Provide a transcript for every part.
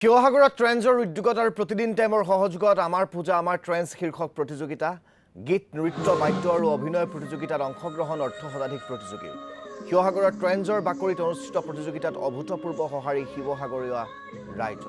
শিৱসাগৰত ট্ৰেন্সৰ উদ্যোগত আৰু প্ৰতিদিন টাইমৰ সহযোগত আমাৰ পূজা আমাৰ ট্ৰেন্স শীৰ্ষক প্ৰতিযোগিতা গীত নৃত্য বাদ্য আৰু অভিনয় প্ৰতিযোগিতাত অংশগ্ৰহণ অৰ্থ শতাধিক প্ৰতিযোগী শিৱসাগৰত ট্ৰেন্সৰ বাকৰিত অনুষ্ঠিত প্ৰতিযোগিতাত অভূতপূৰ্ব সঁহাৰি শিৱসাগৰীয়া ৰাইজ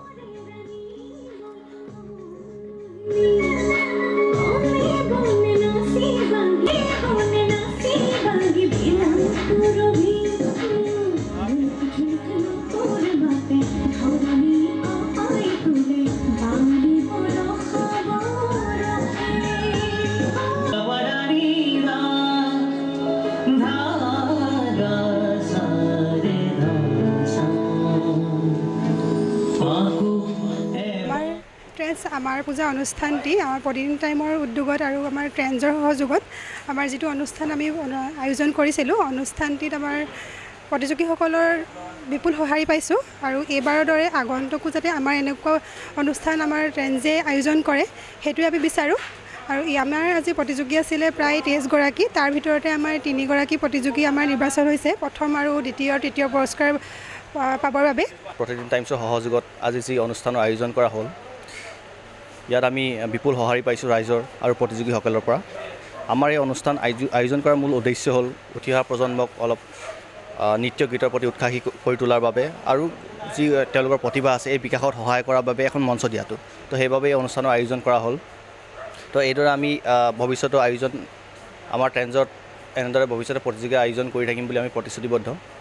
আমাৰ পূজা অনুষ্ঠানটি আমাৰ প্ৰতিদিন টাইমৰ উদ্যোগত আৰু আমাৰ ট্ৰেন্সৰ সহযোগত আমাৰ যিটো অনুষ্ঠান আমি আয়োজন কৰিছিলোঁ অনুষ্ঠানটিত আমাৰ প্ৰতিযোগীসকলৰ বিপুল সঁহাৰি পাইছোঁ আৰু এইবাৰৰ দৰে আগন্তুকো যাতে আমাৰ এনেকুৱা অনুষ্ঠান আমাৰ ট্ৰেন্সে আয়োজন কৰে সেইটোৱে আমি বিচাৰোঁ আৰু আমাৰ আজি প্ৰতিযোগী আছিলে প্ৰায় 23 গৰাকী তাৰ ভিতৰতে আমাৰ 3 গৰাকী প্ৰতিযোগী আমাৰ নিৰ্বাচন হৈছে প্ৰথম আৰু দ্বিতীয় তৃতীয় পুৰস্কাৰ পাবৰ বাবে প্ৰতিদিন টাইমছৰ সহযোগত আজি যি অনুষ্ঠানৰ আয়োজন কৰা হ'ল ইয়াত আমি বিপুল সঁহাৰি পাইছোঁ ৰাইজৰ আৰু প্ৰতিযোগীসকলৰ পৰা আমাৰ এই অনুষ্ঠান আয়োজন কৰাৰ মূল উদ্দেশ্য হ'ল উঠি অহা প্ৰজন্মক অলপ নৃত্য গীতৰ প্ৰতি উৎসাহী কৰি তোলাৰ বাবে আৰু যি তেওঁলোকৰ প্ৰতিভা আছে এই বিকাশত সহায় কৰাৰ বাবে এখন মঞ্চ দিয়াটো তো সেইবাবে এই অনুষ্ঠানৰ আয়োজন কৰা হ'ল তো এইদৰে আমি ভৱিষ্যতৰ আয়োজন আমাৰ ট্ৰেন্সত এনেদৰে ভৱিষ্যতে প্ৰতিযোগিতা আয়োজন কৰি থাকিম বুলি আমি প্ৰতিশ্ৰুতিবদ্ধ